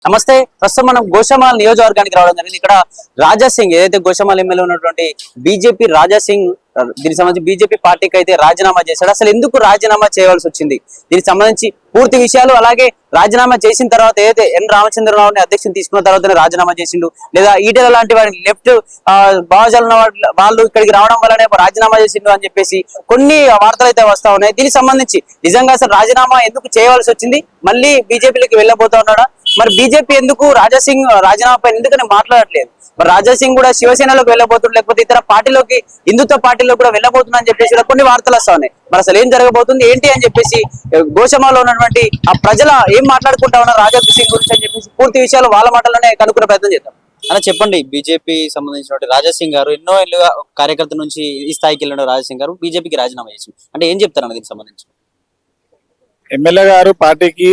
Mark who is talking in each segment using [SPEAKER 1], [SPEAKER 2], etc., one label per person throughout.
[SPEAKER 1] నమస్తే. ప్రస్తుతం మనం గోషామాల్ నియోజకవర్గానికి రావడం జరిగింది. ఇక్కడ రాజా సింగ్ ఏదైతే గోషామాల్ ఎమ్మెల్యే ఉన్నటువంటి బీజేపీ రాజా సింగ్ దీనికి సంబంధించి బీజేపీ పార్టీకి అయితే రాజీనామా చేశాడు. అసలు ఎందుకు రాజీనామా చేయవలసి వచ్చింది, దీనికి సంబంధించి పూర్తి విషయాలు, అలాగే రాజీనామా చేసిన తర్వాత ఏదైతే ఎన్ రామచంద్రరావుని అధ్యక్షుని తీసుకున్న తర్వాతనే రాజీనామా చేసిండు, లేదా ఈటెల లాంటి వారిని లెఫ్ట్ భావజాలు ఉన్న వాళ్ళు ఇక్కడికి రావడం వల్లనే రాజీనామా చేసిండు అని చెప్పేసి కొన్ని వార్తలు అయితే వస్తా ఉన్నాయి. దీనికి సంబంధించి నిజంగా అసలు రాజీనామా ఎందుకు చేయవలసి వచ్చింది, మళ్ళీ బీజేపీలోకి వెళ్ళబోతా ఉన్నాడా, మరి బీజేపీ ఎందుకు రాజా సింగ్ రాజీనామా పైన ఎందుకని మాట్లాడట్లేదు, మరి రాజా సింగ్ కూడా శివసేనలోకి వెళ్ళబోతున్నారు, లేకపోతే ఇతర పార్టీలోకి హిందుత్వ పార్టీలో కూడా వెళ్ళబోతున్నా అని చెప్పేసి కొన్ని వార్తలు వస్తా ఉన్నాయి. మరి అసలు ఏం జరగబోతుంది ఏంటి అని చెప్పేసి గోషామాలో ఉన్నటువంటి ఆ ప్రజల ఏం మాట్లాడుకుంటా ఉన్నారు రాజా సింగ్ గురించి అని చెప్పేసి పూర్తి విషయాలు వాళ్ళ మాటల్లోనే కనుక్కునే ప్రయత్నం చేద్దాం. అలా చెప్పండి, బీజేపీ సంబంధించినటువంటి రాజా సింగ్ గారు ఎన్నో ఏళ్ళుగా కార్యకర్త నుంచి ఈ స్థాయికి వెళ్ళిన రాజా సింగ్ గారు బీజేపీకి రాజీనామా చేసింది అంటే ఏం చెప్తారన్న దీనికి సంబంధించి?
[SPEAKER 2] ఎమ్మెల్యే గారు పార్టీకి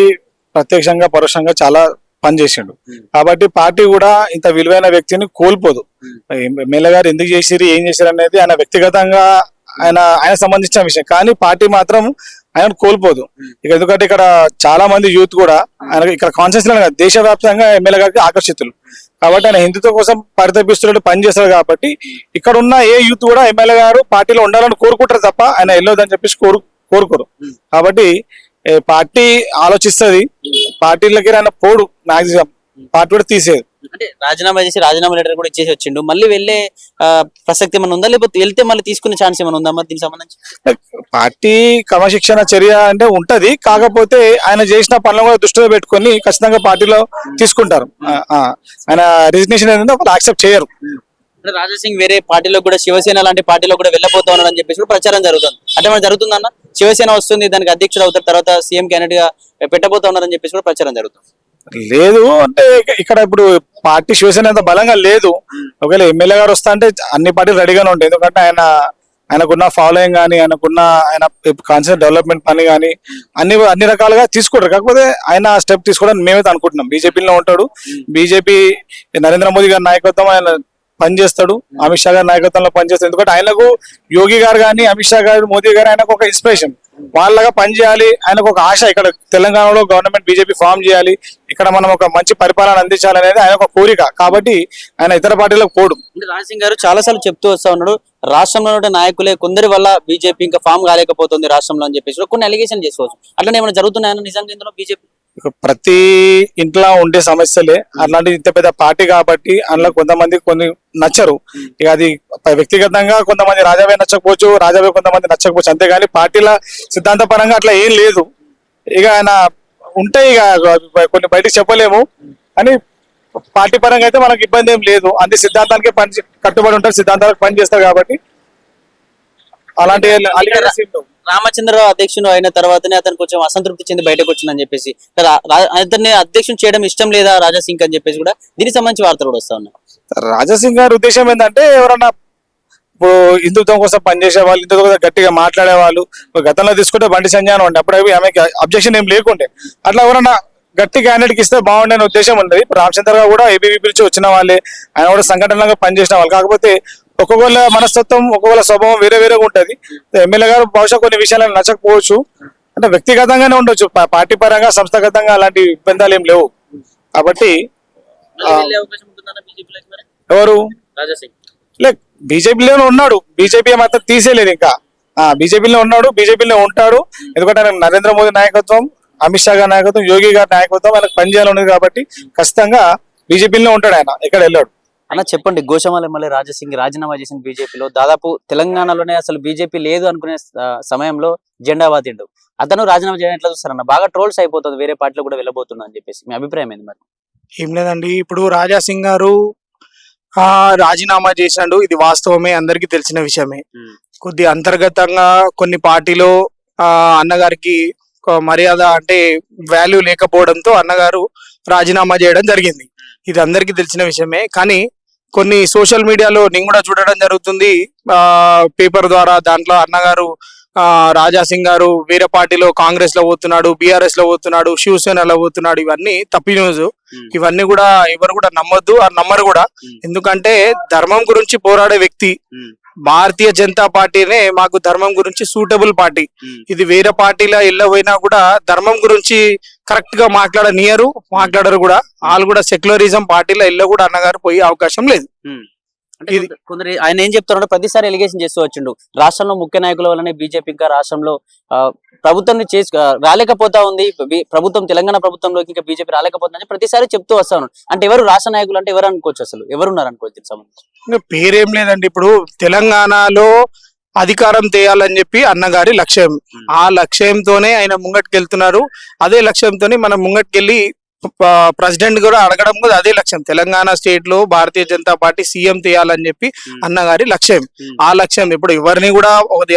[SPEAKER 2] ప్రత్యక్షంగా పరోక్షంగా చాలా పనిచేసిండు కాబట్టి పార్టీ కూడా ఇంత విలువైన వ్యక్తిని కోల్పోదు. ఎమ్మెల్యే గారు ఎందుకు చేసిరు ఏం చేశారు అనేది ఆయన వ్యక్తిగతంగా ఆయన సంబంధించిన విషయం, కానీ పార్టీ మాత్రం ఆయన కోల్పోదు. ఇక ఎందుకంటే ఇక్కడ చాలా మంది యూత్ కూడా ఆయన ఇక్కడ కాన్షియస్ దేశవ్యాప్తంగా ఎమ్మెల్యే గారికి ఆకర్షితులు కాబట్టి ఆయన హిందుత్వం కోసం పరితపిస్తున్నట్టు పని చేస్తారు. కాబట్టి ఇక్కడ ఉన్న ఏ యూత్ కూడా ఎమ్మెల్యే గారు పార్టీలో ఉండాలని కోరుకుంటారు తప్ప ఆయన వెళ్ళొద్దని చెప్పేసి కోరుకోరు. కాబట్టి పార్టీ ఆలోచిస్తుంది, పార్టీలకి ఆయన పోడు, మాక్సిమం పార్టీ కూడా తీసేది.
[SPEAKER 1] అంటే రాజీనామా చేసి రాజీనామా లెటర్ కూడా ఇచ్చేసి వచ్చిండు, మళ్ళీ వెళ్ళే ప్రసక్తి ఏమైనా ఉందా, లేకపోతే వెళ్తే మళ్ళీ తీసుకునే ఛాన్స్ ఏమైనా ఉందా మరి దీనికి సంబంధించి?
[SPEAKER 2] పార్టీ క్రమశిక్షణ చర్య అంటే ఉంటది, కాకపోతే ఆయన చేసిన పనులను కూడా దృష్టిలో పెట్టుకొని ఖచ్చితంగా పార్టీలో తీసుకుంటారు. ఆయన రిజిగ్నేషన్ ఏంటంటే వాళ్ళు యాక్సెప్ట్ చేయరు.
[SPEAKER 1] అంటే రాజా సింగ్ వేరే పార్టీలో కూడా శివసేన లాంటి పార్టీలో కూడా వెళ్ళబోతా ఉన్నాడని చెప్పేసి కూడా ప్రచారం జరుగుతుంది. అంటే మన జరుగుతుందన్న శివసేన వస్తుంది, దానికి అధ్యక్షుడు అవుతారు, తర్వాత సీఎం క్యాండిడేట్ గా పెట్టబోతా ఉన్నారని చెప్పేసి కూడా ప్రచారం జరుగుతుంది.
[SPEAKER 2] లేదు అంటే ఇక్కడ ఇప్పుడు పార్టీ శివసేన అంత బలంగా లేదు. ఒకవేళ ఎమ్మెల్యే గారు వస్తా అంటే అన్ని పార్టీలు రెడీగానే ఉంటాయి, ఎందుకంటే ఆయనకున్న ఫాలోయింగ్ కానీ ఆయన కాన్సెప్ట్ డెవలప్మెంట్ పని కానీ అన్ని రకాలుగా తీసుకుంటారు. కాకపోతే ఆయన స్టెప్ తీసుకోవడానికి మేమైతే అనుకుంటున్నాం. బీజేపీలో ఉంటాడు, బీజేపీ నరేంద్ర మోదీ గారి నాయకత్వం ఆయన పనిచేస్తాడు, అమిత్ షా గారి నాయకత్వంలో పనిచేస్తాడు. ఎందుకంటే ఆయనకు యోగి గారు కానీ అమిత్ షా గారు మోదీ గారు ఆయనకు ఒక ఇన్స్పిరేషన్, వాళ్ళగా పనిచేయాలి, ఆయనకు ఒక ఆశ, ఇక్కడ తెలంగాణలో గవర్నమెంట్ బీజేపీ ఫామ్ చేయాలి, ఇక్కడ మనం ఒక మంచి పరిపాలన అందించాలనేది ఆయన ఒక కోరిక. కాబట్టి ఆయన ఇతర పార్టీలకు పోడు.
[SPEAKER 1] రాజా సింగ్ గారు చాలా సార్లు చెప్తూ వస్తా ఉన్నాడు, రాష్ట్రంలో ఉండే నాయకులే కొందరి వల్ల బీజేపీ ఇంకా ఫామ్ కాలేకపోతుంది రాష్ట్రంలో అని చెప్పేసి కొన్ని అలిగేషన్ చేసుకోవచ్చు. అట్లనే ఏమైనా జరుగుతున్నాయని నిజంగా ఇందులో బీజేపీ
[SPEAKER 2] ప్రతి ఇంట్లో ఉండే సమస్యలే అట్లాంటి ఇంత పెద్ద పార్టీ కాబట్టి అందులో కొంతమంది కొన్ని నచ్చరు. ఇక అది వ్యక్తిగతంగా కొంతమంది రాజావే నచ్చకపోవచ్చు, రాజావే కొంతమంది నచ్చకపోవచ్చు, అంతేగాని పార్టీల సిద్ధాంత పరంగా అట్లా ఏం లేదు. ఇక ఆయన ఉంటే ఇక కొన్ని బయటకు చెప్పలేము, కానీ పార్టీ పరంగా అయితే మనకు ఇబ్బంది ఏం లేదు. అన్ని సిద్ధాంతానికి పని కట్టుబడి ఉంటారు, సిద్ధాంతాలకు పని చేస్తారు. కాబట్టి అలాంటి
[SPEAKER 1] రామచంద్రరావు అధ్యక్షుడు అయిన తర్వాతనే అతను కొంచెం అసంతృప్తి చెంది బయటకు వచ్చిందని చెప్పేసి అతన్ని అధ్యక్షుడు చేయడం ఇష్టం లేదా రాజా సింగ్ అని చెప్పేసి కూడా దీనికి సంబంధించి వార్తలు కూడా వస్తా ఉన్నాయి.
[SPEAKER 2] రాజా సింగ్ గారి ఉద్దేశం ఏంటంటే ఎవరన్నా ఇప్పుడు హిందుత్వం కోసం పనిచేసే వాళ్ళు, హిందుత్వం కోసం గట్టిగా మాట్లాడే వాళ్ళు, గతంలో తీసుకుంటే బండి సంజయ్ ఉండే, అప్పుడు ఆమెకి అబ్జెక్షన్ ఏం లేకుండే, అట్లా ఎవరన్నా గట్టి క్యాండిడేట్ ఇస్తే బాగుండే అనే ఉద్దేశం ఉన్నది. ఇప్పుడు రామచంద్రరావు కూడా ఏబీవీపీ నుంచి వచ్చిన వాళ్ళే, ఆయన కూడా సంఘటనగా పనిచేసిన వాళ్ళు. కాకపోతే ఒక్కొక్కళ్ళ మనస్తత్వం ఒక్కొక్కళ్ళ స్వభావం వేరే వేరేగా ఉంటది. ఎమ్మెల్యే గారు బహుశా కొన్ని విషయాలను నచ్చకపోవచ్చు, అంటే వ్యక్తిగతంగానే ఉండొచ్చు, పార్టీ పరంగా సంస్థాగతంగా అలాంటి ఇబ్బందాలు ఏం లేవు. కాబట్టి ఎవరు లైక్ బీజేపీలోనే ఉన్నాడు, బీజేపీ మాత్రం తీసేయలేదు, ఇంకా బీజేపీలో ఉన్నాడు, బీజేపీలో ఉంటాడు. ఎందుకంటే ఆయన నరేంద్ర మోదీ నాయకత్వం, అమిత్ షా గారి నాయకత్వం, యోగి గారి నాయకత్వం ఆయనకు పనిచేయాలని ఉంది. కాబట్టి ఖచ్చితంగా బీజేపీలో ఉంటాడు, ఆయన ఎక్కడ వెళ్ళాడు.
[SPEAKER 1] అన్న చెప్పండి, గోషామాల్ ఎమ్మెల్యే రాజా సింగ్ రాజీనామా చేసిన బీజేపీలో దాదాపు తెలంగాణలోనే అసలు బీజేపీ లేదు అనుకునే సమయంలో జెండా వాతిండు, అతను రాజీనామా చేయడం ఎట్లా చూస్తారన్న? బాగా ట్రోల్స్ అయిపోతుంది, వేరే పార్టీలో కూడా వెళ్ళబోతున్నా అని చెప్పేసి మీ అభిప్రాయం ఏంది? మరి
[SPEAKER 3] ఏం లేదండి, ఇప్పుడు రాజా సింగ్ గారు రాజీనామా చేసినాడు, ఇది వాస్తవమే, అందరికి తెలిసిన విషయమే. కొద్ది అంతర్గతంగా కొన్ని పార్టీలో అన్నగారికి మర్యాద అంటే వాల్యూ లేకపోవడంతో అన్నగారు రాజీనామా చేయడం జరిగింది, ఇది అందరికీ తెలిసిన విషయమే. కానీ కొన్ని సోషల్ మీడియాలో నేను కూడా చూడడం జరుగుతుంది, పేపర్ ద్వారా, దాంట్లో అన్నగారు రాజా సింగ్ గారు వేరే పార్టీలో కాంగ్రెస్ లో పోతున్నాడు, బీఆర్ఎస్ లో పోతున్నాడు, శివసేనలో పోతున్నాడు, ఇవన్నీ తప్పి న్యూస్. ఇవన్నీ కూడా ఎవరు కూడా నమ్మొద్దు, నమ్మరు కూడా. ఎందుకంటే ధర్మం గురించి పోరాడే వ్యక్తి, భారతీయ జనతా పార్టీనే మాకు ధర్మం గురించి సూటబుల్ పార్టీ. ఇది వేరే పార్టీలో వెళ్ళబోయినా కూడా ధర్మం గురించి కరెక్ట్ గా మాట్లాడరు కూడా. వాళ్ళు కూడా సెక్యులరిజం పార్టీలో వెళ్ళ కూడా అన్నగారు పోయే అవకాశం లేదు.
[SPEAKER 1] అంటే కొందరు ఆయన ఏం చెప్తున్నాడు, ప్రతిసారి ఎలిగేషన్ చేస్తూ వచ్చిండు, రాష్ట్రంలో ముఖ్య నాయకుల వల్లనే బీజేపీ ఇంకా రాష్ట్రంలో ప్రభుత్వాన్ని రాలేకపోతా ఉంది, ప్రభుత్వం తెలంగాణ ప్రభుత్వంలోకి ఇంకా బీజేపీ రాలేకపోతుందని ప్రతిసారి చెప్తూ వస్తాను. అంటే ఎవరు రాష్ట్ర నాయకులు అంటే ఎవరు అనుకోవచ్చు, అసలు ఎవరున్నారు అనుకోవచ్చు దీనికి సంబంధించి?
[SPEAKER 3] ఇంకా పేరేం లేదండి. ఇప్పుడు తెలంగాణలో అధికారం తేయాలని చెప్పి అన్నగారి లక్ష్యం. ఆ లక్ష్యంతోనే ఆయన ముంగట్కెళ్తున్నారు. అదే లక్ష్యంతోనే మనం ముంగట్కెళ్ళి ప్రెసిడెంట్ కూడా అడగడం కూడా అదే లక్ష్యం. తెలంగాణ స్టేట్ లో భారతీయ జనతా పార్టీ సీఎం తీయాలని చెప్పి అన్నగారి లక్ష్యం. ఆ లక్ష్యం ఇప్పుడు ఎవరిని కూడా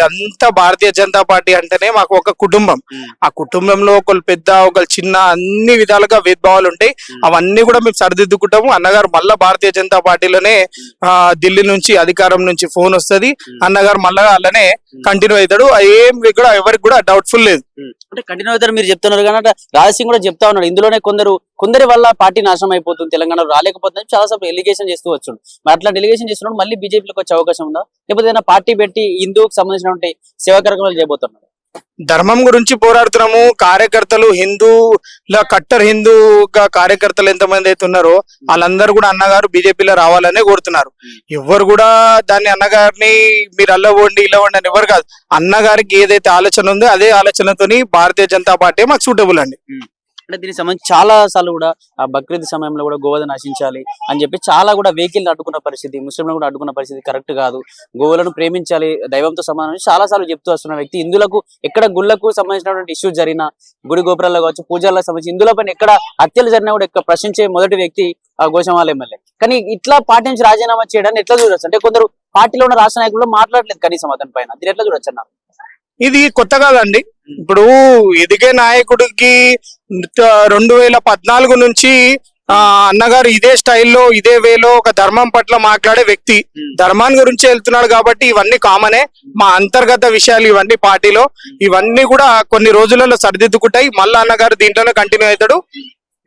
[SPEAKER 3] అంత భారతీయ జనతా పార్టీ అంటేనే మాకు ఒక కుటుంబం. ఆ కుటుంబంలో ఒకళ్ళు పెద్ద ఒకళ్ళు చిన్న అన్ని విధాలుగా భేదభావాలు ఉంటాయి. అవన్నీ కూడా మేము సరిదిద్దుకుంటాము. అన్నగారు మళ్ళా భారతీయ జనతా పార్టీలోనే ఢిల్లీ నుంచి అధికారం నుంచి ఫోన్ వస్తుంది, అన్నగారు మళ్ళా అలానే కంటిన్యూ అవుతాడు. ఏం కూడా ఎవరికి కూడా డౌట్ఫుల్ లేదు.
[SPEAKER 1] అంటే కంటిన్యూ అవుతారు మీరు చెప్తున్నారు కానీ రాజసింగ్ కూడా చెప్తా ఉన్నాడు, ఇందులోనే కొందరి వల్ల పార్టీ నాశనం అయిపోతుంది, తెలంగాణలో రాలేకపోతుంది చాలా సార్లు ఎలిగేషన్ చేస్తూ వచ్చాడు. మరి అట్లా ఎలిగేషన్ చేస్తున్నాడు మళ్ళీ బీజేపీలోకి వచ్చే అవకాశం ఉందా, లేకపోతే ఏదైనా పార్టీ పెట్టి హిందూకి సంబంధించినటువంటి సేవా కార్యక్రమాలు చేయబోతున్నారు?
[SPEAKER 3] ధర్మం గురించి పోరాడుతున్నాము. కార్యకర్తలు కట్టర్ హిందూగా కార్యకర్తలు ఎంతమంది అయితే ఉన్నారో వాళ్ళందరూ కూడా అన్నగారు బీజేపీలో రావాలనే కోరుతున్నారు. ఎవరు కూడా దాన్ని అన్నగారిని మీరు అల్లవండి ఇల్లవండి అని ఎవరు కాదు. అన్నగారికి ఏదైతే ఆలోచన ఉందో అదే ఆలోచనతోని భారతీయ జనతా పార్టీ మాకు సూటబుల్ అండి.
[SPEAKER 1] అంటే దీనికి సంబంధించి చాలా సార్లు కూడా ఆ బక్రీద్ సమయంలో కూడా గోవధ నశించాలి అని చెప్పి చాలా కూడా వెహికల్ అడ్డుకున్న పరిస్థితి, ముస్లింలు కూడా అడ్డుకున్న పరిస్థితి కరెక్ట్ కాదు, గోవులను ప్రేమించాలి, దైవంతో సమానం చాలా సార్లు చెప్తూ వస్తున్న వ్యక్తి. హిందువులకు ఎక్కడ గుళ్లకు సంబంధించినటువంటి ఇష్యూస్ జరిగినా, గుడి గోపురాల్లో కావచ్చు, పూజలకు సంబంధించి హిందువుల పైన ఎక్కడ హత్యలు జరిగినా కూడా ప్రశ్నించే మొదటి వ్యక్తి గోషమాల ఎమ్మెల్యే. కానీ ఇట్లా పార్టీ నుంచి రాజీనామా చేయడాన్ని ఎట్లా చూడొచ్చు? అంటే కొందరు పార్టీలో ఉన్న రాష్ట్ర నాయకులు మాట్లాడలేదు కనీసం అతని పైన, దీని ఎట్లా చూడొచ్చు అన్న?
[SPEAKER 3] ఇది కొత్త కాదండి. ఇప్పుడు ఎదిగే నాయకుడికి 2014 నుంచి అన్నగారు ఇదే స్టైల్లో ఇదే వేలో ఒక ధర్మం పట్ల మాట్లాడే వ్యక్తి. ధర్మాన్ని గురించి వెళ్తున్నాడు కాబట్టి ఇవన్నీ కామనే. మా అంతర్గత విషయాలు ఇవన్నీ పార్టీలో ఇవన్నీ కూడా కొన్ని రోజులలో సరిదిద్దుకుంటాయి. మళ్ళా అన్నగారు దీంట్లోనే కంటిన్యూ అవుతాడు.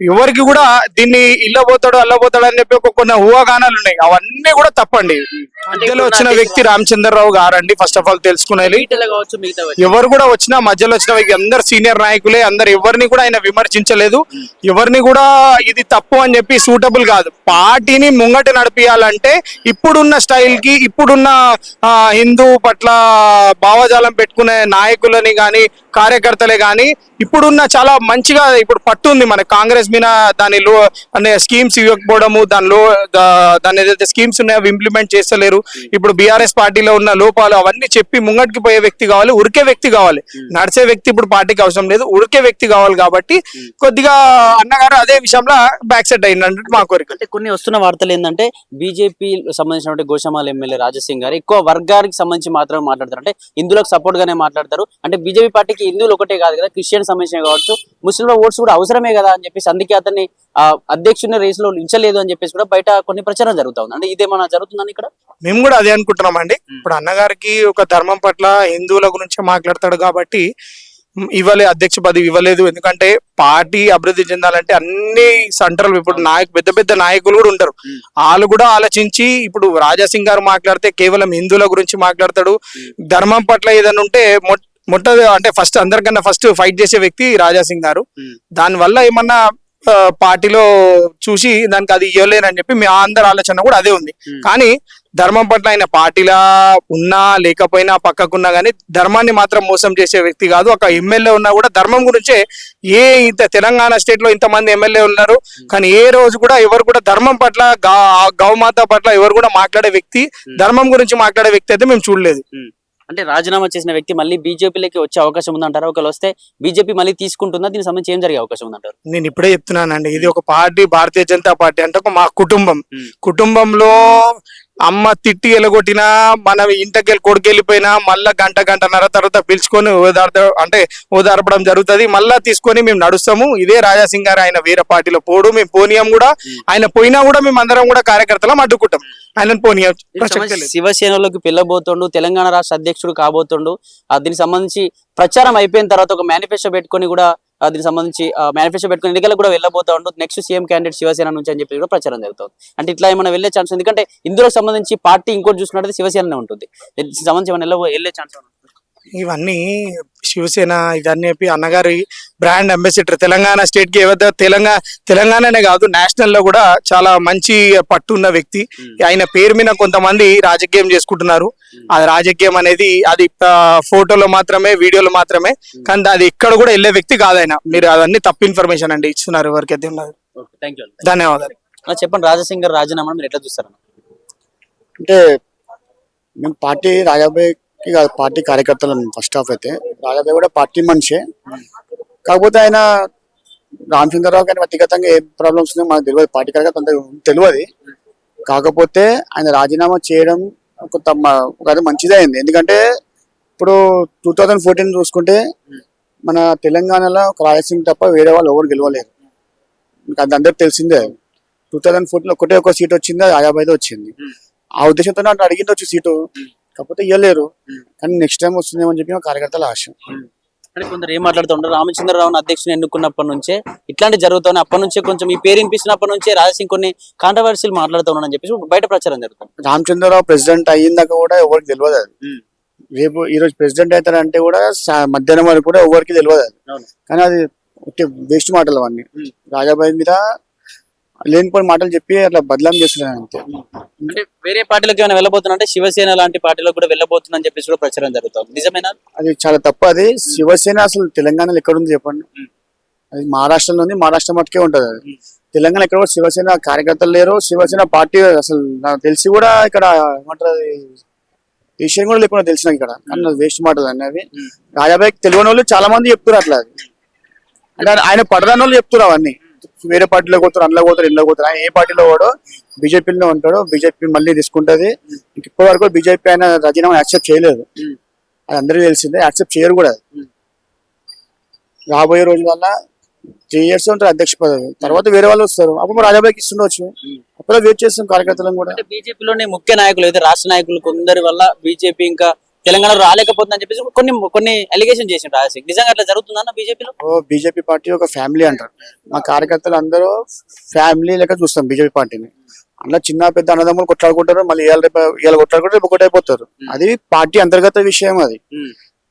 [SPEAKER 3] ఎవరికి కూడా దీన్ని ఇల్లబోతాడు అల్లబోతాడు అని చెప్పి కొన్ని ఊహాగానాలు ఉన్నాయి. అవన్నీ కూడా తప్పండి. మధ్యలో వచ్చిన వ్యక్తి రామచంద్రరావు గారండి. ఫస్ట్ ఆఫ్ ఆల్ తెలుసుకునేది ఎవరు కూడా వచ్చినా మధ్యలో వచ్చిన వ్యక్తి అందరు సీనియర్ నాయకులే. అందరు ఎవరిని కూడా ఆయన విమర్శించలేదు. ఎవరిని కూడా ఇది తప్పు అని చెప్పి సూటబుల్ కాదు. పార్టీని ముంగట నడిపియాలంటే ఇప్పుడున్న స్టైల్ కి ఇప్పుడున్న హిందూ పట్ల భావజాలం పెట్టుకునే నాయకులని గాని కార్యకర్తలే గాని ఇప్పుడున్న చాలా మంచిగా ఇప్పుడు పట్టు ఉంది మన కాంగ్రెస్ మీద. దానిలో అనే స్కీమ్స్ ఇవ్వకపోవడము, దాని ఏదైతే స్కీమ్స్ ఉన్నాయో అవి ఇంప్లిమెంట్ చేస్తలేరు. ఇప్పుడు బీఆర్ఎస్ పార్టీలో ఉన్న లోపాలు అవన్నీ చెప్పి ముంగటికి పోయే వ్యక్తి కావాలి, ఉరికే వ్యక్తి కావాలి. నడిచే వ్యక్తి ఇప్పుడు పార్టీకి అవసరం లేదు, ఉరికే వ్యక్తి కావాలి. కాబట్టి కొద్దిగా అన్నగారు అదే విషయంలో బ్యాక్ సెట్ అయిందంటే మా కోరిక.
[SPEAKER 1] అంటే కొన్ని వస్తున్న వార్తలు ఏంటంటే బీజేపీ సంబంధించినటువంటి గోషమాల ఎమ్మెల్యే రాజసింగ్ గారు ఎక్కువ వర్గానికి సంబంధించి మాత్రమే మాట్లాడతారు, అంటే హిందువులకు సపోర్ట్ గానే మాట్లాడతారు. అంటే బీజేపీ పార్టీకి హిందువులు ఒకటే కాదు కదా, క్రిస్టియన్ సంబంధించిన కావచ్చు, ముస్లింల ఓట్స్ కూడా అవసరమే కదా అని చెప్పేసి అందుకే అతన్ని అధ్యక్షుని రేసులో ఉంచలేదు అని చెప్పేసి కూడా బయట కొన్ని ప్రచారం జరుగుతా ఉంది. అంటే ఇదేమన్నా జరుగుతుందని ఇక్కడ
[SPEAKER 3] మేము కూడా అదే అనుకుంటున్నాం అండి. ఇప్పుడు అన్నగారికి ఒక ధర్మం పట్ల హిందువుల గురించి మాట్లాడతాడు కాబట్టి అధ్యక్ష పదవి ఇవ్వలేదు. ఎందుకంటే పార్టీ అభివృద్ధి చెందాలంటే అన్ని సెంట్రల్ ఇప్పుడు పెద్ద పెద్ద నాయకులు కూడా ఉంటారు. వాళ్ళు కూడా ఆలోచించి ఇప్పుడు రాజాసింగ్ గారు మాట్లాడితే కేవలం హిందువుల గురించి మాట్లాడతాడు. ధర్మం పట్ల ఏదైనా ఉంటే అంటే ఫస్ట్ అందరికన్నా ఫస్ట్ ఫైట్ చేసే వ్యక్తి రాజాసింగ్ గారు. దానివల్ల ఏమన్నా పార్టీలో చూసి దానికి అది ఇవ్వలేనని చెప్పి మీ అందరి ఆలోచన కూడా అదే ఉంది. కానీ ధర్మం పట్ల ఆయన పార్టీలా ఉన్నా లేకపోయినా పక్కకున్నా గానీ ధర్మాన్ని మాత్రం మోసం చేసే వ్యక్తి కాదు. ఒక ఎమ్మెల్యే ఉన్నా కూడా ధర్మం గురించే తెలంగాణ స్టేట్ లో ఇంతమంది ఎమ్మెల్యే ఉన్నారు కానీ ఏ రోజు కూడా ఎవరు కూడా ధర్మం పట్ల గౌమాత పట్ల ఎవరు కూడా మాట్లాడే వ్యక్తి, ధర్మం గురించి మాట్లాడే వ్యక్తి అయితే మేము చూడలేదు.
[SPEAKER 1] అంటే రాజీనామా చేసిన వ్యక్తి మళ్ళీ బీజేపీలోకి వచ్చే అవకాశం ఉందంటారా? ఒకవేళ వస్తే బీజేపీ మళ్ళీ తీసుకుంటుందా? దీనికి సంబంధించి ఏం జరిగే అవకాశం ఉందంటారు?
[SPEAKER 3] నేను ఇప్పుడే చెప్తున్నానండి, ఇది ఒక పార్టీ, భారతీయ జనతా పార్టీ అంటే ఒక మా కుటుంబంలో అమ్మ తిట్టి ఎలగొట్టినా మన ఇంటికి కొడుకు వెళ్ళిపోయినా మళ్ళా గంటన్నర తర్వాత పిలుచుకొని ఓదార్పడం జరుగుతుంది. మళ్ళా తీసుకొని మేము నడుస్తాము. ఇదే రాజాసింగ్ గారు ఆయన వేరే పార్టీలో పోడు, మేము పోనీయం కూడా. ఆయన పోయినా కూడా మేము అందరం కూడా కార్యకర్తలం అడ్డుకుంటాం. ఆయన పోనీయం.
[SPEAKER 1] శివసేనలోకి పిల్లబోతుండు, తెలంగాణ రాష్ట్ర అధ్యక్షుడు కాబోతుండు. దీనికి సంబంధించి ప్రచారం అయిపోయిన తర్వాత ఒక మేనిఫెస్టో పెట్టుకొని కూడా దీనికి సంబంధించి మేనిఫెస్టో పెట్టుకుని ఎన్నికలకు కూడా వెళ్ళబోతా ఉంటూ నెక్స్ట్ సీఎం క్యాండిడేట్ శివసేన నుంచి అని చెప్పి కూడా ప్రచారం జరుగుతుంది. అంటే ఇట్లా ఏమైనా వెళ్ళే ఛాన్స్, ఎందుకంటే ఇందులో సంబంధించి పార్టీ ఇంకోటి చూసుకున్నట్టు శివసేననే ఉంటుంది, దీనికి సంబంధించి ఏమైనా వెళ్ళే ఛాన్స్.
[SPEAKER 3] ఇవన్నీ శివసేన ఇదన్నీ చెప్పి అన్నగారి బ్రాండ్ అంబాసిడర్ తెలంగాణ స్టేట్ కి ఏవైతే తెలంగాణనే కాదు నేషనల్ లో కూడా చాలా మంచి పట్టు ఉన్న వ్యక్తి. ఆయన పేరు మీద కొంతమంది రాజకీయం చేసుకుంటున్నారు. అది రాజకీయం అనేది అది ఫోటోలో మాత్రమే, వీడియోలో మాత్రమే, కానీ అది ఎక్కడ కూడా వెళ్ళే వ్యక్తి కాదు ఆయన. మీరు అవన్నీ తప్పు ఇన్ఫర్మేషన్ అండి ఇస్తున్నారు ఎవరికైతే ఉన్నది. ధన్యవాదాలు.
[SPEAKER 1] చెప్పండి, రాజాసింగ్ గారు రాజీనామా మీరు ఎట్లా చూస్తారు?
[SPEAKER 4] అంటే మేము పార్టీ రాజాబాయ్ కాదు, పార్టీ కార్యకర్తలు ఫస్ట్ ఆఫ్ అయితే. రాజాబాయ్ కూడా పార్టీ మనిషే, కాకపోతే ఆయన రామచంద్రరావు గారి వ్యక్తిగతంగా ఏ ప్రాబ్లమ్స్ ఉన్నాయో మనకు తెలియదు, పార్టీ కార్యకర్త అంత తెలియదు. కాకపోతే ఆయన రాజీనామా చేయడం కొంత మంచిదే అయింది. ఎందుకంటే ఇప్పుడు 2014 చూసుకుంటే మన తెలంగాణలో ఒక రాజాసింగ్ తప్ప వేరే వాళ్ళు ఎవరు గెలవలేరు, అది అందరికి తెలిసిందే. 2014 ఒకటే ఒక సీట్ వచ్చింది, అది రాజాబాయిదే వచ్చింది. ఆ ఉద్దేశంతో అట్లా అడిగింది వచ్చి సీటు, కాకపోతే ఇవ్వలేరు. కానీ నెక్స్ట్ టైం వస్తుందేమో అని చెప్పి మా కార్యకర్తల ఆశ.
[SPEAKER 1] అంటే కొందరు ఏం మాట్లాడుతుంటారు, రామచంద్రరావును అధ్యక్షుని ఎన్నుకున్నప్పటి నుంచే ఇట్లాంటి జరుగుతాయి, అప్పటి నుంచే కొంచెం ఈ పేరు వినిపిస్తున్నప్పటి నుంచే రాజాసింగ్ కొన్ని కాంట్రవర్సీలు మాట్లాడుతూ ఉన్నాడని చెప్పేసి బయట ప్రచారం జరుగుతుంది.
[SPEAKER 4] రామచంద్రరావు ప్రెసిడెంట్ అయ్యిందాక కూడా ఎవరికి తెలియదు అది. రేపు ఈ రోజు ప్రెసిడెంట్ అవుతారంటే కూడా మధ్యాహ్నం వరకు కూడా ఎవరికి తెలియదు అది. కానీ అది వేస్ట్ మాటలు అవన్నీ. రాజాబాయి మీద లేనిపోయిన మాటలు చెప్పి అట్లా బదలాం చేస్తున్నాను అంతే.
[SPEAKER 1] అంటే వేరే పార్టీలకు ఏమైనా వెళ్ళబోతున్నా అంటే శివసేన లాంటి పార్టీలకు కూడా వెళ్ళబోతుందని చెప్పేసి కూడా ప్రచారం జరుగుతుంది, నిజమేనా?
[SPEAKER 4] అది చాలా తప్పు. అది శివసేన అసలు తెలంగాణలో ఎక్కడుంది చెప్పండి? అది మహారాష్ట్రలో ఉంది, మహారాష్ట్ర మట్టుకే ఉంటది. అది తెలంగాణ ఎక్కడ కూడా శివసేన కార్యకర్తలు లేరు, శివసేన పార్టీ అసలు నాకు తెలిసి కూడా ఇక్కడ ఏమంటారు విషయం కూడా లేకుండా తెలిసిన ఇక్కడ. కానీ వేస్ట్ మాటలు అనేవి రాజాబాయికి తెలియని వాళ్ళు చాలా మంది చెప్తున్నారు అట్లా. అది అంటే ఆయన పడరాని వాళ్ళు చెప్తున్నారు అవన్నీ. వేరే పార్టీలో పోతారు, అందులో పోతారు, ఇంట్లో పోతారు. ఆయన ఏ పార్టీలో వాడో బీజేపీలో ఉంటాడు, బీజేపీ మళ్ళీ తీసుకుంటది. ఇప్పటి వరకు బీజేపీ ఆయన రాజీనామా యాక్సెప్ట్ చేయలేదు, అది అందరికీ తెలిసిందే. యాక్సెప్ట్ చేయరు కూడా. రాబోయే రోజులల్లో 3 years ఉంటారు అధ్యక్ష పదవి, తర్వాత వేరే వాళ్ళు వస్తారు, అప్పుడు రాజాబాయికి ఇస్తుండొచ్చు. అప్పుడు వెయిట్ చేస్తాం కార్యకర్తలను కూడా.
[SPEAKER 1] బీజేపీలోనే ముఖ్య నాయకులు అయితే రాష్ట్ర నాయకులు కొందరి వల్ల బీజేపీ ఇంకా తెలంగాణ రాలేకపోతుందని చెప్పేసి కొన్ని అలిగేషన్ చేసిండు రాజాసింగ్. నిజంగా అట్లా జరుగుతుందన్న బీజేపీలో?
[SPEAKER 4] బీజేపీ పార్టీ ఒక ఫ్యామిలీ అంటారు. మా కార్యకర్తలు అందరూ ఫ్యామిలీ లెక్క చూస్తాం బీజేపీ పార్టీని. అందులో చిన్న పెద్ద అన్నదమ్ములు కొట్లాడుకుంటారు, మళ్ళీ ఇవాళ కొట్లాడుకుంటే రేపు ఒకటైపోతారు. అది పార్టీ అంతర్గత విషయం. అది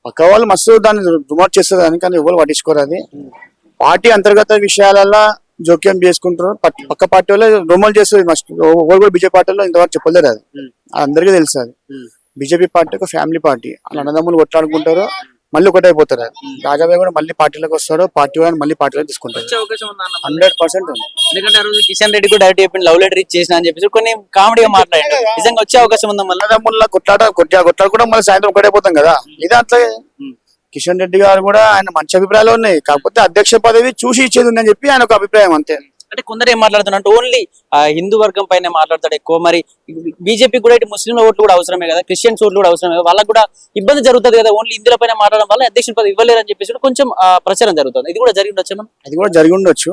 [SPEAKER 4] పక్క వాళ్ళు మస్తు దాన్ని రుమాట్ చేస్తారు కానీ ఎవరు పట్టించుకోరు. అది పార్టీ అంతర్గత విషయాలలో జోక్యం చేసుకుంటారు. పక్క పార్టీ వాళ్ళు రుమాలు చేస్తారు. ఎవరు కూడా బీజేపీ పార్టీలో ఇంతవరకు చెప్పలేరు. అది అందరికీ తెలుసు. అది బీజేపీ పార్టీ ఒక ఫ్యామిలీ పార్టీ. అలా అన్నదమ్ములు కొట్లాడుకుంటారు, మళ్ళీ ఒకటైపోతారు. రాజాబాయి కూడా మళ్ళీ పార్టీలోకి వస్తాడు, పార్టీ కూడా మళ్ళీ పార్టీలో తీసుకుంటారు. 100% ఉంది.
[SPEAKER 1] ఎందుకంటే ఆ రోజు కిషన్ రెడ్డి కూడా డైరెక్ట్ చెప్పింది లవ్ లెటర్ ఇచ్చేసిన అని చెప్పేసి కొన్ని కామెడీగా మాట్లాడారు. నిజంగా వచ్చే అవకాశం ఉందా? మళ్ళీ
[SPEAKER 4] అన్నదమ్ముల కొట్లాడు కూడా మళ్ళీ సాయంత్రం ఒకటైపోతాం కదా. ఇది అట్లాగే కిషన్ రెడ్డి గారు కూడా ఆయన మంచి అభిప్రాయాలు ఉన్నాయి, కాకపోతే అధ్యక్ష పదవి చూసి ఇచ్చేది ఉందని చెప్పి ఆయన ఒక అభిప్రాయం అంతే.
[SPEAKER 1] అంటే కొందరు ఏం మాట్లాడుతున్నారు, ఓన్లీ హిందూ వర్గం పైన మాట్లాడతాడు ఎక్కువ. మరి బీజేపీ కూడా ఇటు ముస్లింల ఓట్లు కూడా అవసరమే కదా, క్రిస్టియన్స్ ఓట్లు కూడా అవసరమే కదా, వాళ్ళకు కూడా ఇబ్బంది జరుగుతుంది కదా ఓన్లీ హిందువుల పైన మాట్లాడడం వల్ల అధ్యక్షుల పదవి ఇవ్వలేరు అని చెప్పేసి కొంచెం ప్రచారం జరుగుతుంది. ఇది కూడా జరిగి ఉండొచ్చు.
[SPEAKER 4] అది కూడా జరిగి ఉండొచ్చు,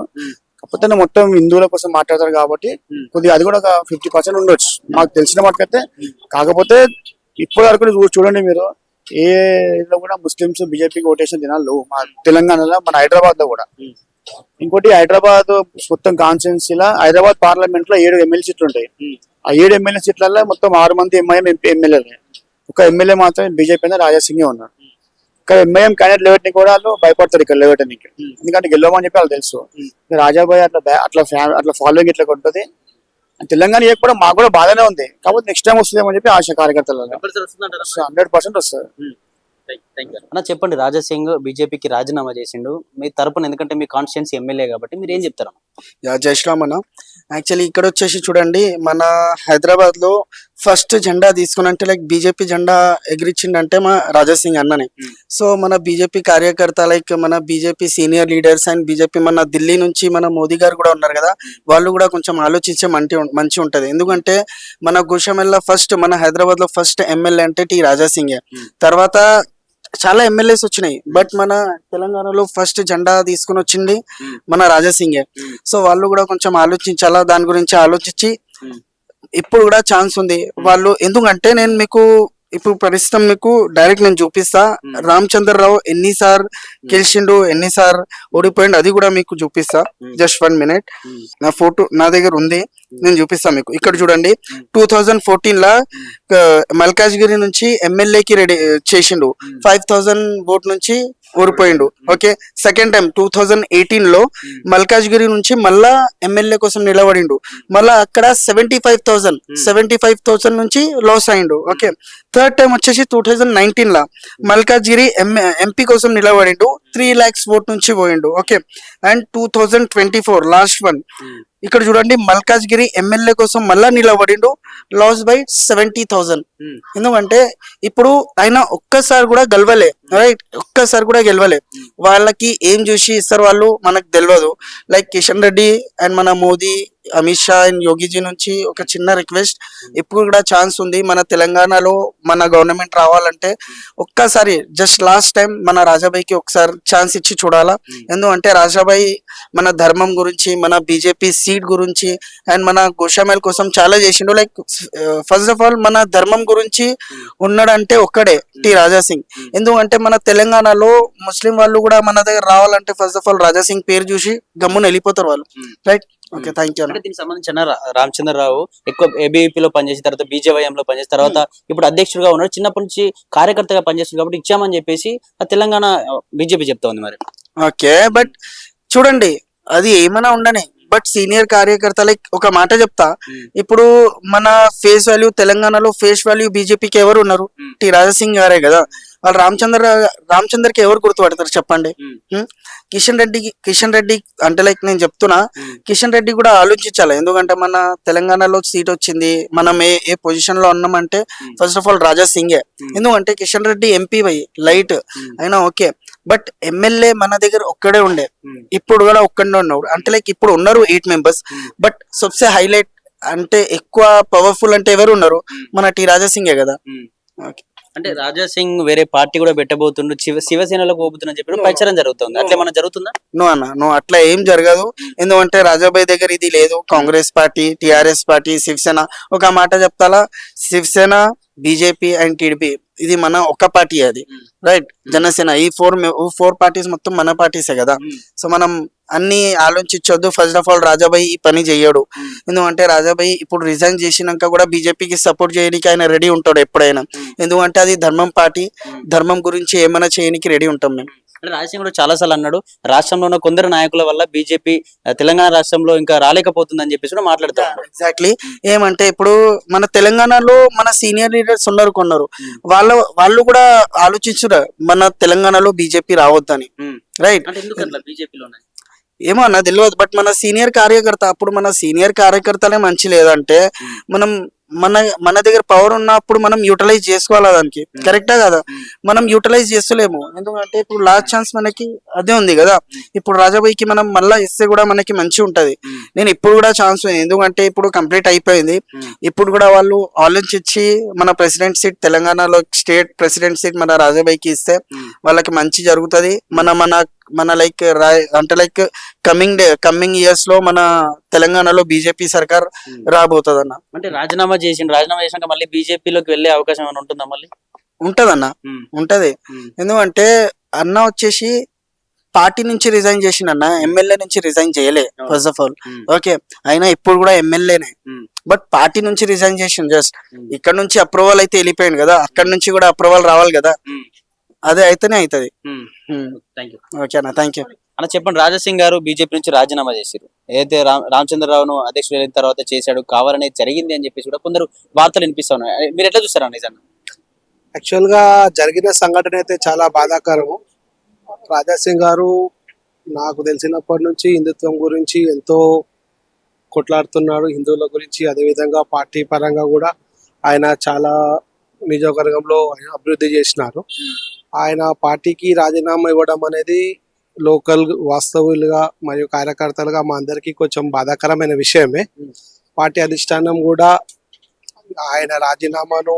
[SPEAKER 4] కాకపోతే మొత్తం హిందువుల కోసం మాట్లాడతారు కాబట్టి కొద్దిగా అది కూడా ఒక 50% ఉండొచ్చు మాకు తెలిసిన మటుకైతే. కాకపోతే ఇప్పటి వరకు చూడండి మీరు, ఏ లో కూడా ముస్లింస్ బీజేపీకి ఓటేషన్ జనాలు మా తెలంగాణలో, మన హైదరాబాద్ లో కూడా. ఇంకోటి హైదరాబాద్ మొత్తం కాన్స్టిట్యున్సీలో హైదరాబాద్ పార్లమెంట్ లో 7 ఎమ్మెల్యే సీట్లు ఉంటాయి. ఆ 7 ఎమ్మెల్యే సీట్లలో మొత్తం 6 మంది ఎంఐఎం ఎమ్మెల్యేలే. ఒక ఎమ్మెల్యే మాత్రం బీజేపీ అయినా రాజాసింగే ఉన్నారు. ఇక్కడ ఎంఐఎం క్యాండిడేట్ లేవట్ని కూడా వాళ్ళు భయపడతారు ఇక్కడ లేవటానికి, ఎందుకంటే గెలవమని చెప్పి వాళ్ళు తెలుసు. రాజాబాయి అట్లా ఫాలోయింగ్ ఇట్లా ఉంటుంది. తెలంగాణ కూడా మాకు కూడా బాగానే ఉంది, కాబట్టి నెక్స్ట్ టైం వస్తుందేమని చెప్పి ఆశ కార్యకర్తలు. 100% వస్తుంది.
[SPEAKER 1] అన్న చెప్పండి, రాజాసింగ్ బీజేపీకి రాజీనామా చేసిండు మీ తరపున, ఎందుకంటే మీ కాన్స్టిట్యున్సీ ఎమ్మెల్యే కాబట్టి మీరు ఏం చెప్తారు?
[SPEAKER 5] జై శ్రీరామ్ అన్న. యాక్చువల్లీ ఇక్కడ వచ్చేసి చూడండి, మన హైదరాబాద్ లో ఫస్ట్ జెండా తీసుకున్నంటే లైక్ బీజేపీ జెండా ఎగిరిచ్చిండంటే మా రాజాసింగ్ అన్ననే. సో మన బీజేపీ కార్యకర్త లైక్ మన BJP senior leaders and BJP మన ఢిల్లీ నుంచి మన మోదీ గారు కూడా ఉన్నారు కదా, వాళ్ళు కూడా కొంచెం ఆలోచించే మంచి ఉంటది. ఎందుకంటే మన గోషామెల్ల ఫస్ట్ మన హైదరాబాద్ లో ఫస్ట్ ఎమ్మెల్యే అంటే టి రాజాసింగే. తర్వాత చాలా ఎమ్మెల్యేస్ వచ్చినాయి, బట్ మన తెలంగాణలో ఫస్ట్ జెండా తీసుకుని వచ్చింది మన రాజాసింగే. సో వాళ్ళు కూడా కొంచెం ఆలోచించాలా, దాని గురించి ఆలోచించి ఇప్పుడు కూడా ఛాన్స్ ఉంది వాళ్ళు. ఎందుకంటే నేను మీకు ఇప్పుడు ప్రస్తుతం మీకు డైరెక్ట్ నేను చూపిస్తా. రామచంద్రరావు ఎన్నిసార్లు గెలిచిండు, ఎన్నిసార్లు ఓడిపోయిండు, అది కూడా మీకు చూపిస్తా. Just 1 minute. నా ఫోటో నా దగ్గర ఉంది, నేను చూపిస్తా మీకు. ఇక్కడ చూడండి, 2014 లా మల్కాజ్గిరి నుంచి ఎమ్మెల్యేకి రెడీ చేసిండు, 5000 ఓట్ నుంచి ఓడిపోయిండు. ఓకే, సెకండ్ టైం 2018 లో మల్కాజ్గిరి నుంచి మళ్ళా ఎమ్మెల్యే కోసం నిలబడిండు, మళ్ళా అక్కడ 75,000 నుంచి లాస్ అయిండు. ఓకే, థర్డ్ టైం వచ్చేసి 2019 లా మల్కాజ్గిరి ఎంపీ కోసం నిలబడిండు, 3 lakhs ఓట్ నుంచి పోయిండు. ఓకే, అండ్ 2024 లాస్ట్ వన్, ఇక్కడ చూడండి మల్కాజ్గిరి ఎమ్మెల్యే కోసం మళ్ళా నిలబడిండు, లాస్ బై 70,000. ఎందుకంటే ఇప్పుడు ఆయన ఒక్కసారి కూడా గెలవలే, రైట్, ఒక్కసారి కూడా గెలవలే. వాళ్ళకి ఏం చూసి ఇస్తారు వాళ్ళు మనకు తెలియదు. లైక్ కిషన్ రెడ్డి అండ్ మన మోదీ, అమిత్ షా అండ్ యోగిజీ నుంచి ఒక చిన్న రిక్వెస్ట్, ఇప్పుడు కూడా ఛాన్స్ ఉంది మన తెలంగాణలో మన గవర్నమెంట్ రావాలంటే ఒక్కసారి జస్ట్ లాస్ట్ టైం మన రాజాబాయికి ఒకసారి ఛాన్స్ ఇచ్చి చూడాలా. ఎందుకంటే రాజాబాయి మన ధర్మం గురించి, మన బీజేపీ సీట్ గురించి అండ్ మన గోషామేల్ కోసం చాలా చేసిండు. లైక్ ఫస్ట్ ఆఫ్ ఆల్ మన ధర్మం గురించి ఉన్నాడంటే ఒక్కడే టి రాజా సింగ్. ఎందుకంటే మన తెలంగాణలో ముస్లిం వాళ్ళు కూడా మన దగ్గర రావాలంటే first of all Raja Singh పేరు చూసి గమ్మున వెళ్ళిపోతారు వాళ్ళు, రైట్. Okay, thank you.
[SPEAKER 1] అంటే దీనికి సంబంధించిన రామచంద్రరావు ఎక్కువ ABVP లో పనిచేసిన తర్వాత BJYM లో పనిచేసిన తర్వాత ఇప్పుడు అధ్యక్షుడిగా ఉన్నాడు. చిన్నప్పటి నుంచి కార్యకర్తగా పనిచేస్తుంది కాబట్టి ఇచ్చామని చెప్పేసి ఆ తెలంగాణ బీజేపీ చెప్తా ఉంది మరి.
[SPEAKER 5] ఓకే, బట్ చూడండి అది ఏమైనా ఉండని, బట్ సీనియర్ కార్యకర్త లైక్ ఒక మాట చెప్తా, ఇప్పుడు మన ఫేస్ వాల్యూ తెలంగాణలో ఫేస్ వాల్యూ బీజేపీకి ఎవరు ఉన్నారు? టి రాజా సింగ్ గారే కదా. వాళ్ళు రామచంద్రకి ఎవరు గుర్తుపడతారు చెప్పండి? కిషన్ రెడ్డి అంటే లైక్ నేను చెప్తున్నా, కిషన్ రెడ్డి కూడా ఆలోచించాలి. ఎందుకంటే మన తెలంగాణలో సీట్ వచ్చింది, మనం ఏ పొజిషన్ లో ఉన్నామంటే ఫస్ట్ ఆఫ్ ఆల్ రాజా సింగే. ఎందుకంటే కిషన్ రెడ్డి ఎంపీ లైట్ అయినా ఓకే, బట్ ఎమ్మెల్యే మన దగ్గర ఒక్కడే ఉండే, ఇప్పుడు కూడా ఒక్కడే ఉన్నాడు. అంటే లైక్ ఇప్పుడు ఉన్నారు 8 members, బట్ సబ్సే హైలైట్ అంటే ఎక్కువ పవర్ఫుల్ అంటే ఎవరు ఉన్నారు? మన టి రాజా సింగే కదా. ఓకే,
[SPEAKER 1] అంటే రాజా సింగ్ వేరే పార్టీ కూడా పెట్టబోతుండు, శివసేనలో పోబోతుందని చెప్పి ప్రచారం జరుగుతుంది, అట్లా ఏమన్నా జరుగుతుందా?
[SPEAKER 5] నో అట్లా ఏం జరగదు. ఎందుకంటే రాజాబాయి దగ్గర ఇది లేదు. Congress party, TRS party, Shiv Sena, ఒక మాట చెప్తాలా, శివసేన, బీజేపీ అండ్ టీడీపీ ఇది మన ఒక్క పార్టీ, అది రైట్. జనసేన, ఈ ఫోర్ పార్టీస్ మొత్తం మన పార్టీసే కదా. సో మనం అన్ని ఆలోచించొద్దు. ఫస్ట్ ఆఫ్ ఆల్ రాజాబాయి ఈ పని చెయ్యడు. ఎందుకంటే రాజాబాయి ఇప్పుడు రిజైన్ చేసినాక కూడా బీజేపీకి సపోర్ట్ చేయడానికి ఆయన రెడీ ఉంటాడు ఎప్పుడైనా. ఎందుకంటే అది ధర్మం పార్టీ, ధర్మం గురించి ఏమైనా చేయడానికి రెడీ ఉంటాం మేము.
[SPEAKER 1] అంటే రాజశేఖర్ కూడా చాలా సార్లు అన్నాడు, రాష్ట్రంలో ఉన్న కొందరు నాయకుల వల్ల బీజేపీ తెలంగాణ రాష్ట్రంలో ఇంకా రాలేకపోతుందని చెప్పేసి కూడా మాట్లాడుతారు.
[SPEAKER 5] ఎగ్జాక్ట్లీ, ఏమంటే ఇప్పుడు మన తెలంగాణలో మన సీనియర్ లీడర్స్ ఉన్నారు కొన్నారు, వాళ్ళు కూడా ఆలోచించురా మన తెలంగాణలో బీజేపీ రావద్దని, రైట్. ఏమో అన్న తెలియదు, బట్ మన సీనియర్ కార్యకర్త, అప్పుడు మన సీనియర్ కార్యకర్తలే మంచి లేదంటే మనం మన దగ్గర పవర్ ఉన్నప్పుడు మనం యూటిలైజ్ చేసుకోవాలి దానికి, కరెక్టా కదా. మనం యూటిలైజ్ చేస్తలేము, ఎందుకంటే ఇప్పుడు లాస్ట్ ఛాన్స్ మనకి అదే ఉంది కదా. ఇప్పుడు రాజాబాయికి మనం మళ్ళా ఇస్తే కూడా మనకి మంచి ఉంటది. నేను ఇప్పుడు కూడా ఛాన్స్ ఉంది, ఎందుకంటే ఇప్పుడు కంప్లీట్ అయిపోయింది. ఇప్పుడు కూడా వాళ్ళు ఆలోచించి మన ప్రెసిడెంట్ సీట్, తెలంగాణలో స్టేట్ ప్రెసిడెంట్ సీట్ మన రాజాబాయికి ఇస్తే వాళ్ళకి మంచి జరుగుతుంది. మన లైక్ అంటే లైక్ కమింగ్ ఇయర్స్ లో మన తెలంగాణలో బీజేపీ సర్కార్ రాబోతుంది అన్న.
[SPEAKER 1] అంటే రాజీనామా చేసినాక మళ్ళీ బీజేపీలోకి వెళ్ళే అవకాశం ఏమైనా ఉంటుందా? మళ్ళీ
[SPEAKER 5] ఉంటదన్న, ఉంటది. ఎందుకంటే అన్న వచ్చేసి పార్టీ నుంచి రిజైన్ చేసిన, ఎమ్మెల్యే నుంచి రిజైన్ చేయలే ఫస్ట్ ఆఫ్ ఆల్. ఓకే, అయినా ఇప్పుడు కూడా ఎమ్మెల్యేనే, బట్ పార్టీ నుంచి రిజైన్ చేసిన. జస్ట్ ఇక్కడ నుంచి అప్రూవల్ అయితే వెళ్ళిపోయింది కదా, అక్కడ నుంచి కూడా అప్రూవల్ రావాలి కదా, అదే అయితేనే అవుతుంది. ఓకేనా, థ్యాంక్ యూ
[SPEAKER 1] అన్న. చెప్పండి, రాజా సింగ్ గారు బీజేపీ నుంచి రాజీనామా చేశారు. ఏదైతే రామచంద్రరావును అధ్యక్షుడు అయిన తర్వాత చేశాడు, కావాలనే జరిగింది అని చెప్పేసి కూడా కొందరు వార్తలు వినిపిస్తా ఉన్నాయి. మీరు ఎట్లా చూస్తారా నిజంగా?
[SPEAKER 6] యాక్చువల్ గా జరిగిన సంఘటన అయితే చాలా బాధాకరము. రాజా సింగ్ గారు నాకు తెలిసినప్పటి నుంచి హిందుత్వం గురించి ఎంతో కొట్లాడుతున్నాడు, హిందువుల గురించి. అదేవిధంగా పార్టీ పరంగా కూడా ఆయన చాలా నియోజకవర్గంలో అభివృద్ధి చేసినారు. ఆయన పార్టీకి రాజీనామా ఇవ్వడం అనేది లోకల్ వాస్తవులుగా మరియు కార్యకర్తలుగా మా అందరికీ కొంచెం బాధాకరమైన విషయమే. పార్టీ అధిష్టానం కూడా ఆయన రాజీనామాను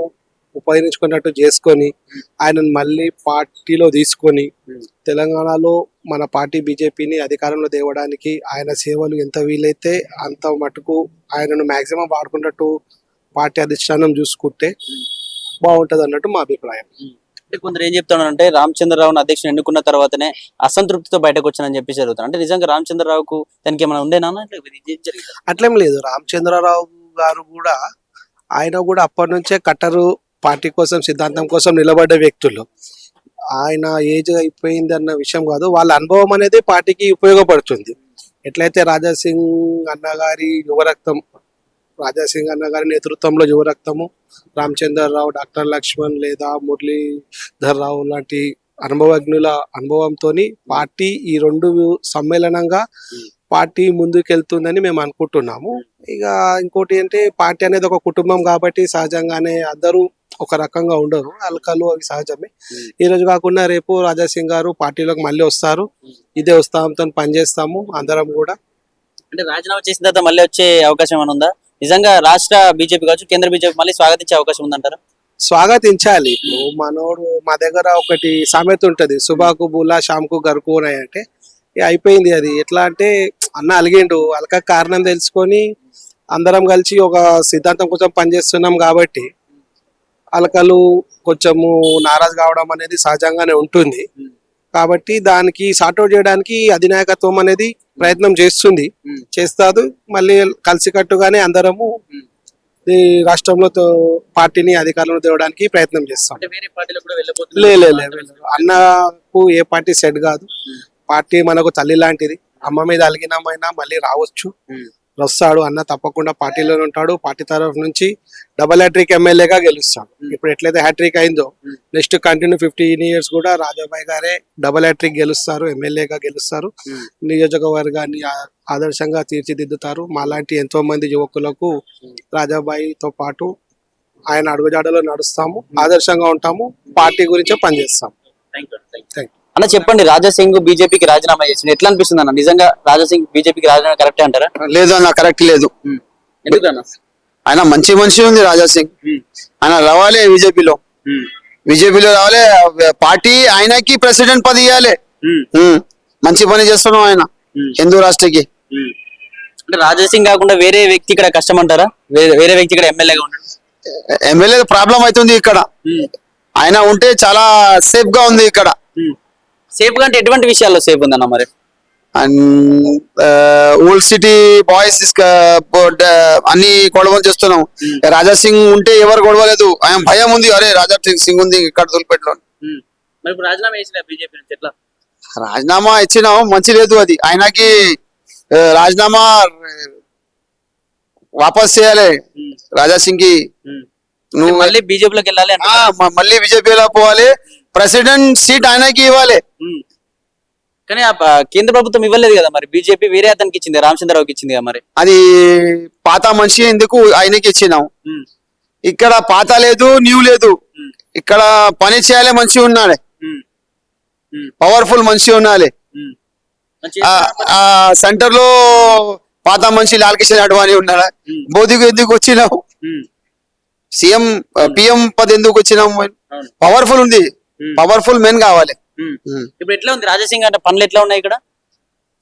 [SPEAKER 6] ఉపయోగించుకున్నట్టు చేసుకొని ఆయనను మళ్ళీ పార్టీలో తీసుకొని తెలంగాణలో మన పార్టీ బీజేపీని అధికారంలో తేవడానికి ఆయన సేవలు ఎంత వీలైతే అంత మటుకు ఆయనను మాక్సిమం వాడుకున్నట్టు పార్టీ అధిష్టానం చూసుకుంటే బాగుంటది అన్నట్టు మా అభిప్రాయం.
[SPEAKER 1] అంటే కొందరు ఏం చెప్తున్నారంటే రామచంద్రరావును అధ్యక్షుని ఎన్నుకున్న తర్వాతనే అసంతృప్తితో బయటకు వచ్చానని చెప్పి జరుగుతుంది. అంటే నిజంగా రామచంద్రరావుకు దానికి ఏమైనా ఉండేనా అంటే ఇది ఏం జరిగింది?
[SPEAKER 6] అట్లేం లేదు, రామచంద్రరావు గారు కూడా ఆయన కూడా అప్పటి నుంచే కట్టరు పార్టీ కోసం సిద్ధాంతం కోసం నిలబడ్డ వ్యక్తులు. ఆయన ఏజ్ అయిపోయింది అన్న విషయం కాదు, వాళ్ళ అనుభవం అనేది పార్టీకి ఉపయోగపడుతుంది. ఎట్లయితే రాజాసింగ్ అన్న గారి యువరక్తం, రాజాసింగ్ అన్న గారి నేతృత్వంలో యువరక్తము, రామచంద్రరావు, డాక్టర్ లక్ష్మణ్ లేదా మురళీధర్ రావు లాంటి అనుభవజ్ఞుల అనుభవంతో పార్టీ ఈ రెండు సమ్మేళనంగా పార్టీ ముందుకెళ్తుందని మేము అనుకుంటున్నాము. ఇక ఇంకోటి అంటే పార్టీ అనేది ఒక కుటుంబం కాబట్టి సహజంగానే అందరూ ఒక రకంగా ఉండరు, అలకలు అవి సహజమే. ఈ రోజు కాకుండా రేపు రాజాసింగ్ గారు పార్టీలోకి మళ్ళీ వస్తారు, ఇదే ఉత్సాహంతో పనిచేస్తాము అందరం కూడా.
[SPEAKER 1] అంటే రాజీనామా చేసిన తర్వాత మళ్ళీ వచ్చే అవకాశం ఏమైనా ఉందా? నిజంగా రాష్ట్ర బీజేపీ కావచ్చు, కేంద్ర బీజేపీ మళ్ళీ స్వాగతించే అవకాశం ఉందంటారా?
[SPEAKER 6] స్వాగతించాలి. ఇప్పుడు మనోడు మా దగ్గర ఒకటి సామెత ఉంటది, సుబాకు బూలా షామ్కు గరుకు అని. అంటే అయిపోయింది అది. ఎట్లా అంటే అన్న అలిగిండు, అలక కారణం తెలుసుకొని అందరం కలిసి ఒక సిద్ధాంతం కోసం పనిచేస్తున్నాం కాబట్టి అలకలు కొంచెము నారాజు కావడం అనేది సహజంగానే ఉంటుంది. కాబట్టి దానికి సార్ట్అవుట్ చేయడానికి అధినాయకత్వం అనేది ప్రయత్నం చేస్తారు. మళ్ళీ కలిసికట్టుగానే అందరము ఈ రాష్ట్రంలో పార్టీని అధికారంలో తేవడానికి ప్రయత్నం చేస్తాం.
[SPEAKER 1] అంటే వేరే పార్టీలో కూడా
[SPEAKER 6] వెళ్ళరు. అన్నకు ఏ పార్టీ సెట్ కాదు, పార్టీ మనకు తల్లి లాంటిది. అమ్మ మీద అలిగినమైనా మళ్ళీ రావచ్చు, వస్తాడు. అన్న తప్పకుండా పార్టీలోనే ఉంటాడు. పార్టీ తరఫు నుంచి డబల్ హ్యాట్రిక్ ఎమ్మెల్యేగా గెలుస్తాడు. ఇప్పుడు ఎట్లయితే హ్యాట్రిక్ అయిందో నెక్స్ట్ కంటిన్యూ 15 years కూడా రాజాబాయి గారే డబల్ హ్యాట్రిక్ గెలుస్తారు, ఎమ్మెల్యేగా గెలుస్తారు. నియోజకవర్గాన్ని ఆదర్శంగా తీర్చిదిద్దుతారు. మాలాంటి ఎంతో మంది యువకులకు రాజాబాయితో పాటు ఆయన అడుగుజాడలో నడుస్తాము, ఆదర్శంగా ఉంటాము, పార్టీ గురించే పనిచేస్తాము. Thank you.
[SPEAKER 1] అన్న చెప్పండి, రాజాసింగ్ బీజేపీకి రాజీనామా చేసింది, ఎట్లా అనిపిస్తుంది అన్న? నిజంగా రాజాసింగ్ బీజేపీకి రాజీనామా కరెక్టే అంటారా?
[SPEAKER 7] లేదు అన్న, కరెక్ట్ లేదు.
[SPEAKER 1] ఎందుకన్నా?
[SPEAKER 7] ఆయన మంచి మనిషి ఉంది రాజాసింగ్, ఆయన రావాలి బీజేపీలో రావాలి, పార్టీ ఆయనకి ప్రెసిడెంట్ పది ఇవ్వాలి. మంచి పని చేస్తున్నాం ఆయన హిందూ రాష్ట్రకి.
[SPEAKER 1] అంటే రాజాసింగ్ కాకుండా వేరే వ్యక్తి ఇక్కడ కష్టం అంటారా? వేరే వ్యక్తి ఇక్కడ ఎమ్మెల్యేగా ఉంటాడు,
[SPEAKER 7] ఎమ్మెల్యే ప్రాబ్లం అవుతుంది ఇక్కడ. ఆయన ఉంటే చాలా సేఫ్ గా ఉంది ఇక్కడ.
[SPEAKER 1] సేఫ్ గా అంటే ఎటువంటి విషయాల్లో సేఫ్ ఉందన్న మరి?
[SPEAKER 7] ఓల్డ్ సిటీ బాయ్స్ అన్ని గొడవలు చేస్తున్నాం. రాజా సింగ్ ఉంటే ఎవరు గొడవలేదు, ఆయన భయం ఉంది, అరే రాజా సింగ్ ఉంది ఇక్కడ తొలిపెట్లో. రాజీనామా ఇచ్చినాం, మంచి లేదు అది. ఆయనకి రాజీనామా వాపస్ చేయాలి రాజా సింగ్ కి.
[SPEAKER 1] నువ్వు మళ్ళీ బీజేపీలోకి వెళ్ళాలి,
[SPEAKER 7] మళ్ళీ బీజేపీలో పోవాలి, ప్రెసిడెంట్ సీట్ ఆయనకి ఇవ్వాలి.
[SPEAKER 1] కానీ కేంద్ర ప్రభుత్వం ఇవ్వలేదు కదా మరి, బీజేపీ వేరే అతనికి ఇచ్చింది, రామచంద్రరావుకి ఇచ్చింది కదా మరి.
[SPEAKER 7] అది పాత మనిషి ఎందుకు ఆయనకి ఇచ్చినాం. ఇక్కడ పాత లేదు, న్యూ లేదు. ఇక్కడ పని చేయాలి, మంచి ఉండాలి, పవర్ఫుల్ మనిషి ఉండాలి. సెంటర్ లో పాత మనిషి లాల్ కిషన్ అడ్వాణి ఉన్నాడా, మోదీకి ఎందుకు వచ్చినావు? సీఎం పిఎం పది ఎందుకు వచ్చినాం? పవర్ఫుల్ ఉంది, పవర్ఫుల్ మెన్ కావాలి.
[SPEAKER 1] ఇప్పుడు ఎట్లా ఉంది రాజాసింగ్ అంటే పనులు ఎట్లా ఉన్నాయి ఇక్కడ?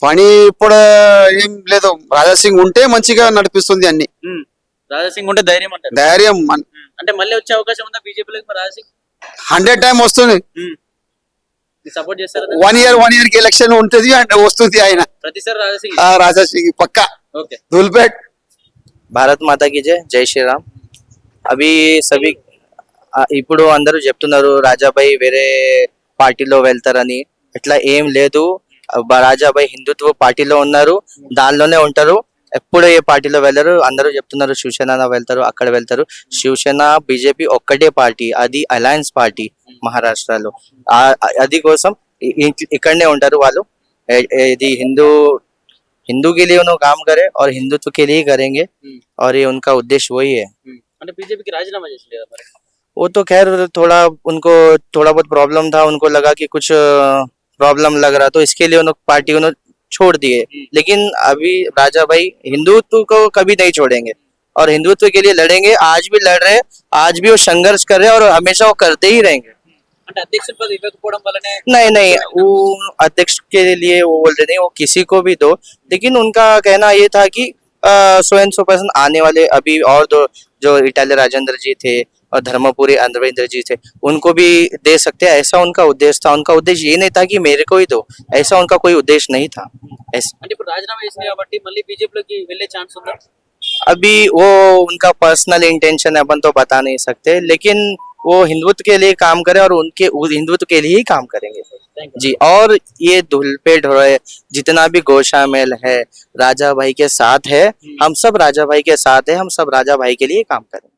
[SPEAKER 7] పని ఇప్పుడు ఏం లేదు, రాజాసింగ్ ఉంటే మంచిగా నడిపిస్తుంది అన్ని.
[SPEAKER 1] రాజాసింగ్ ఉంటే ధైర్యం అంటే
[SPEAKER 7] ధైర్యం
[SPEAKER 1] అంటే మళ్ళీ వచ్చే అవకాశం ఉందా బీజేపీలోకి రాజాసింగ్?
[SPEAKER 7] 100 వస్తుంది.
[SPEAKER 1] సపోర్ట్ చేస్తారు.
[SPEAKER 7] 1 year కి ఎలక్షన్ ఉంటుంది అంటే వస్తుంది ఆయన
[SPEAKER 1] ప్రతిసారి రాజాసింగ్.
[SPEAKER 7] రాజాసింగ్ పక్కా.
[SPEAKER 1] ఓకే.
[SPEAKER 7] దుల్పేట్.
[SPEAKER 8] భారత్ మాతా కీ జై, జై శ్రీరామ్. అవి సభి ఇప్పుడు అందరూ చెప్తున్నారు రాజాబాయి వేరే పార్టీలో వెళ్తారని. అట్లా ఏం లేదు, రాజాబాయి హిందుత్వ పార్టీలో ఉన్నారు, దానిలోనే ఉంటారు, ఎప్పుడు ఏ పార్టీలో వెళ్ళరు. అందరూ చెప్తున్నారు శివసేన వెళ్తారు, అక్కడ వెళ్తారు. శివసేన బీజేపీ ఒక్కటే పార్టీ, అది అలయన్స్ పార్టీ మహారాష్ట్రలో. అది కోసం ఇక్కడనే ఉంటారు వాళ్ళు. ఇది हिंदू के लिए उन्होंने काम करे और हिंदुत्व के लिए करेंगे और ये उनका उद्देश्य वही है.
[SPEAKER 1] అంటే బీజేపీకి రాజీనామా చేసింది కదా మరి.
[SPEAKER 8] वो तो खैर उनको थोड़ा बहुत प्रॉब्लम था, उनको लगा कि कुछ प्रॉब्लम लग रहा, तो इसके लिए उन्होंने पार्टी उन्होंने छोड़ दिए. लेकिन अभी राजा भाई हिंदुत्व को कभी नहीं छोड़ेंगे और हिंदुत्व के लिए लड़ेंगे. आज भी लड़ रहे, आज भी वो संघर्ष कर रहे हैं और हमेशा वो करते ही रहेंगे.
[SPEAKER 1] అంటే అధ్యక్షుడి పదవి ఇవ్వకపోవడం వల్లనే
[SPEAKER 8] नहीं, वो अध्यक्ष के लिए वो बोल रहे नहीं, वो किसी को भी दो. लेकिन उनका कहना ये था कि 100% आने वाले अभी और दो जो इटालिया राजेंद्र जी थे और धर्मपुरी अरविंद जी थे, उनको भी दे सकते हैं, ऐसा उनका उद्देश्य था। उनका उद्देश्य ये नहीं था कि मेरे को ही दो, ऐसा उनका कोई उद्देश्य नहीं था।
[SPEAKER 1] అంటే ఇప్పుడు రాజీనామా చేసింది కాబట్టి మళ్ళీ బీజేపీలోకి వెళ్ళే ఛాన్స్ ఉందా?
[SPEAKER 8] अभी वो उनका पर्सनल इंटेंशन है, अपन तो बता नहीं सकते, लेकिन वो हिंदुत्व के लिए काम करे और उनके हिंदुत्व के लिए ही काम करेंगे जी। और ये धुलपेट हो रहे जितना भी गौशामेल है राजा भाई के साथ है, हम सब राजा भाई के साथ है, हम सब राजा भाई के लिए काम करें।